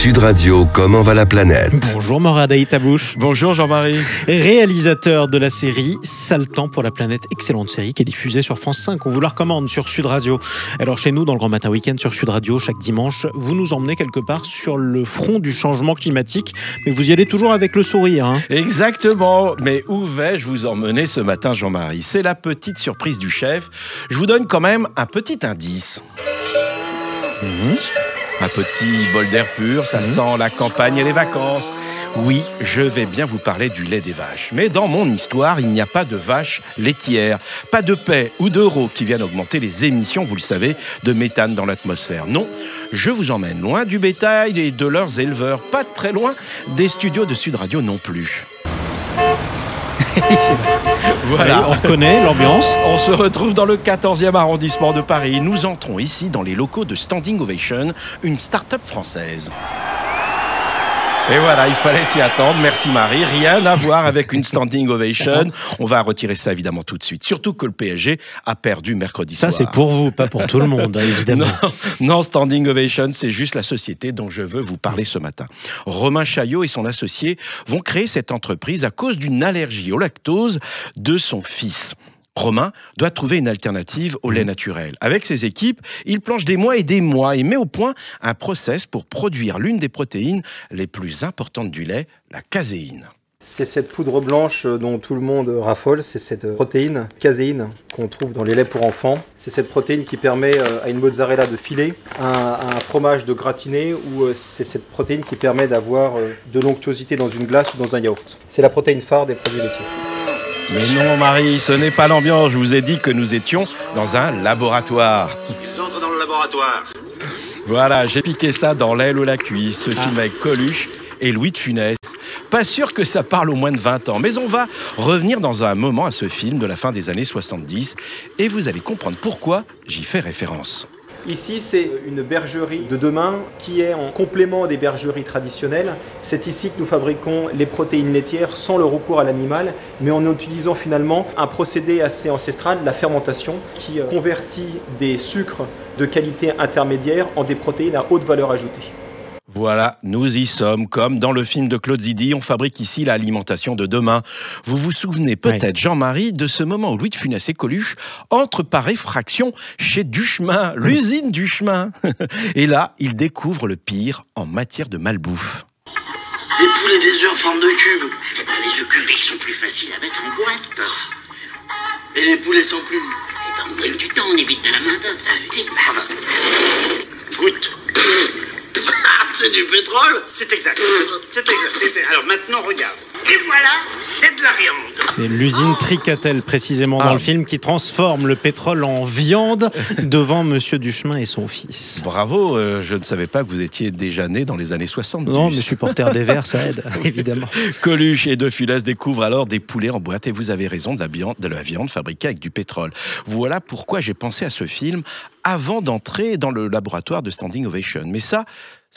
Sud Radio, comment va la planète? Bonjour Morad Aïtabouche. Bonjour Jean-Marie. Réalisateur de la série Sale temps pour la planète, excellente série qui est diffusée sur France 5. On vous la recommande sur Sud Radio. Alors chez nous, dans le Grand Matin Week-end sur Sud Radio, chaque dimanche, vous nous emmenez quelque part sur le front du changement climatique. Mais vous y allez toujours avec le sourire. Hein. Exactement. Mais où vais-je vous emmener ce matin, Jean-Marie? C'est la petite surprise du chef. Je vous donne quand même un petit indice. Un petit bol d'air pur, ça sent la campagne et les vacances. Oui, je vais bien vous parler du lait des vaches. Mais dans mon histoire, il n'y a pas de vaches laitières, pas de paix ou d'euros qui viennent augmenter les émissions, vous le savez, de méthane dans l'atmosphère. Non, je vous emmène loin du bétail et de leurs éleveurs, pas très loin des studios de Sud Radio non plus. Voilà, on reconnaît l'ambiance. On se retrouve dans le 14e arrondissement de Paris. Nous entrons ici dans les locaux de Standing Ovation, une start-up française. Et voilà, il fallait s'y attendre. Merci Marie. Rien à voir avec une Standing Ovation. On va retirer ça évidemment tout de suite. Surtout que le PSG a perdu mercredi soir. Ça, c'est pour vous, pas pour tout le monde, hein, évidemment. Non, Standing Ovation, c'est juste la société dont je veux vous parler ce matin. Romain Chaillot et son associé vont créer cette entreprise à cause d'une allergie au lactose de son fils. Romain doit trouver une alternative au lait naturel. Avec ses équipes, il planche des mois et met au point un process pour produire l'une des protéines les plus importantes du lait, la caséine. C'est cette poudre blanche dont tout le monde raffole, c'est cette protéine caséine qu'on trouve dans les laits pour enfants. C'est cette protéine qui permet à une mozzarella de filer, à un fromage de gratiner, ou c'est cette protéine qui permet d'avoir de l'onctuosité dans une glace ou dans un yaourt. C'est la protéine phare des produits laitiers. Mais non Marie, ce n'est pas l'ambiance. Je vous ai dit que nous étions dans un laboratoire. Ils entrent dans le laboratoire. Voilà, j'ai piqué ça dans l'aile ou la cuisse. Ce film avec Coluche et Louis de Funès. Pas sûr que ça parle aux moins de 20 ans. Mais on va revenir dans un moment à ce film de la fin des années 70. Et vous allez comprendre pourquoi j'y fais référence. Ici, c'est une bergerie de demain qui est en complément des bergeries traditionnelles. C'est ici que nous fabriquons les protéines laitières sans le recours à l'animal, mais en utilisant finalement un procédé assez ancestral, la fermentation, qui convertit des sucres de qualité intermédiaire en des protéines à haute valeur ajoutée. Voilà, nous y sommes. Comme dans le film de Claude Zidi, on fabrique ici l'alimentation de demain. Vous vous souvenez peut-être, Jean-Marie, de ce moment où Louis de Funès et Coluche entrent par effraction chez Duchemin, l'usine Duchemin. Et là, ils découvrent le pire en matière de malbouffe. Des poulets des œufs en forme de cube. Eh ben, les œufs cubes, ils sont plus faciles à mettre en boîte. Et les poulets sans plumes. Eh ben, on gagne du temps, on évite de la main-d'œuvre. Goûte. C'est du pétrole. C'est exact. Alors maintenant, regarde. Et voilà, c'est de la viande. C'est l'usine Tricatel, précisément, dans le film, qui transforme le pétrole en viande devant Monsieur Duchemin et son fils. Bravo, je ne savais pas que vous étiez déjà né dans les années 70. Non, mais supporter des Verts, ça aide, évidemment. Coluche et De Funès découvrent alors des poulets en boîte, et vous avez raison, de la viande fabriquée avec du pétrole. Voilà pourquoi j'ai pensé à ce film avant d'entrer dans le laboratoire de Standing Ovation. Mais ça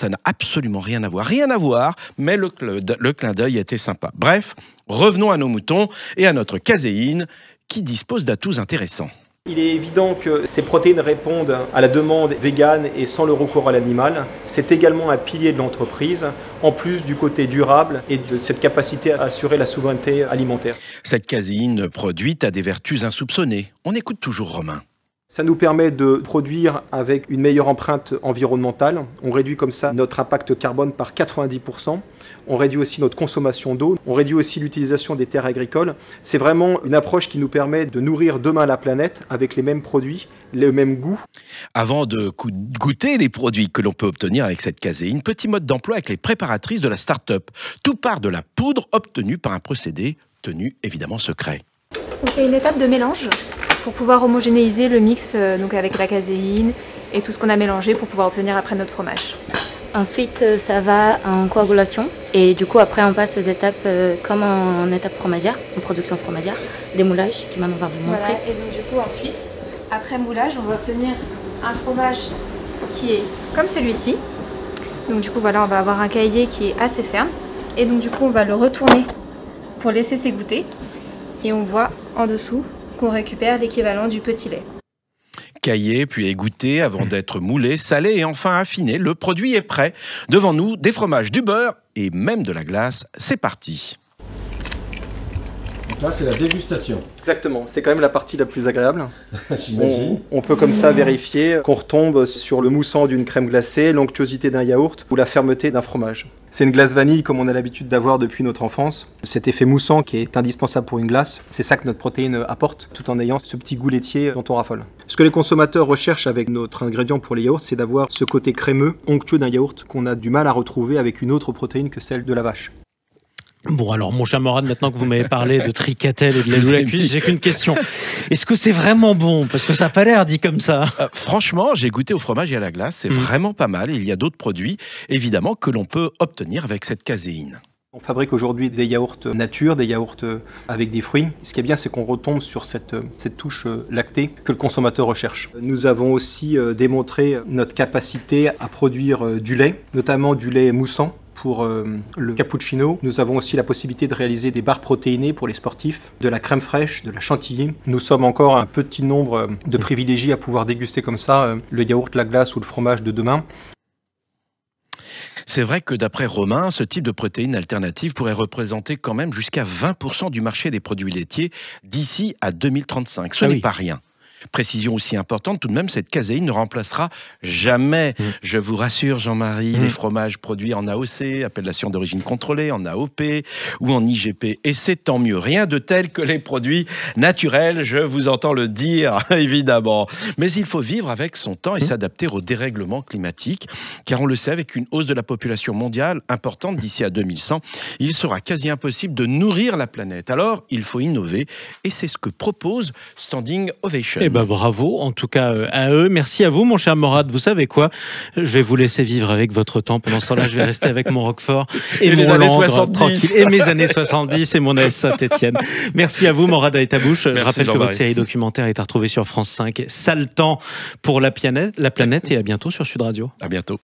n'a absolument rien à voir, mais le clin d'œil était sympa. Bref, revenons à nos moutons et à notre caséine qui dispose d'atouts intéressants. Il est évident que ces protéines répondent à la demande végane et sans le recours à l'animal. C'est également un pilier de l'entreprise, en plus du côté durable et de cette capacité à assurer la souveraineté alimentaire. Cette caséine produite a des vertus insoupçonnées. On écoute toujours Romain. Ça nous permet de produire avec une meilleure empreinte environnementale. On réduit comme ça notre impact carbone par 90%. On réduit aussi notre consommation d'eau. On réduit aussi l'utilisation des terres agricoles. C'est vraiment une approche qui nous permet de nourrir demain la planète avec les mêmes produits, le même goût. Avant de goûter les produits que l'on peut obtenir avec cette caséine, petit mode d'emploi avec les préparatrices de la start-up. Tout part de la poudre obtenue par un procédé tenu évidemment secret. On fait une étape de mélange pour pouvoir homogénéiser le mix donc avec la caséine et tout ce qu'on a mélangé pour pouvoir obtenir après notre fromage. Ensuite, ça va en coagulation et du coup après on passe aux étapes comme en étape fromagère, en production fromagère, des moulages qui maintenant va vous montrer. Voilà, et donc du coup ensuite, après moulage, on va obtenir un fromage qui est comme celui-ci. Donc du coup voilà, on va avoir un caillé qui est assez ferme et donc du coup on va le retourner pour laisser s'égoutter et on voit en dessous qu'on récupère l'équivalent du petit lait. cailler, puis égoutter avant d'être moulé, salé et enfin affiné. Le produit est prêt. Devant nous, des fromages, du beurre et même de la glace. C'est parti. Donc là, c'est la dégustation. Exactement, c'est quand même la partie la plus agréable. J'imagine. On peut comme ça vérifier qu'on retombe sur le moussant d'une crème glacée, l'onctuosité d'un yaourt ou la fermeté d'un fromage. C'est une glace vanille comme on a l'habitude d'avoir depuis notre enfance. Cet effet moussant qui est indispensable pour une glace, c'est ça que notre protéine apporte, tout en ayant ce petit goût laitier dont on raffole. Ce que les consommateurs recherchent avec notre ingrédient pour les yaourts, c'est d'avoir ce côté crémeux, onctueux d'un yaourt qu'on a du mal à retrouver avec une autre protéine que celle de la vache. Bon, alors, mon cher Morad, maintenant que vous m'avez parlé de tricatel et de la cuisse, j'ai qu'une question. Est-ce que c'est vraiment bon? Parce que ça n'a pas l'air dit comme ça. Franchement, j'ai goûté au fromage et à la glace. C'est vraiment pas mal. Il y a d'autres produits, évidemment, que l'on peut obtenir avec cette caséine. On fabrique aujourd'hui des yaourts nature, des yaourts avec des fruits. Ce qui est bien, c'est qu'on retombe sur cette touche lactée que le consommateur recherche. Nous avons aussi démontré notre capacité à produire du lait, notamment du lait moussant. Pour le cappuccino, nous avons aussi la possibilité de réaliser des barres protéinées pour les sportifs, de la crème fraîche, de la chantilly. Nous sommes encore un petit nombre de privilégiés à pouvoir déguster comme ça le yaourt, la glace ou le fromage de demain. C'est vrai que d'après Romain, ce type de protéines alternatives pourrait représenter quand même jusqu'à 20% du marché des produits laitiers d'ici à 2035. Ce n'est pas rien. Précision aussi importante, tout de même, cette caséine ne remplacera jamais, je vous rassure Jean-Marie, les fromages produits en AOC, appellation d'origine contrôlée, en AOP ou en IGP. Et c'est tant mieux, rien de tel que les produits naturels, je vous entends le dire, évidemment. Mais il faut vivre avec son temps et s'adapter au dérèglement climatique, car on le sait, avec une hausse de la population mondiale importante d'ici à 2100, il sera quasi impossible de nourrir la planète. Alors, il faut innover, et c'est ce que propose Standing Ovation. Bravo, en tout cas à eux. Merci à vous, mon cher Morad. Vous savez quoi? Je vais vous laisser vivre avec votre temps. Pendant ce temps-là, je vais rester avec mon Roquefort et mon les années Langres, 70. tranquille. Et mes années 70 et mon AS Saint-Étienne. Merci à vous, Morad Aïtabouche. Je rappelle que votre série documentaire est à retrouver sur France 5. Sale temps pour la planète et à bientôt sur Sud Radio. À bientôt.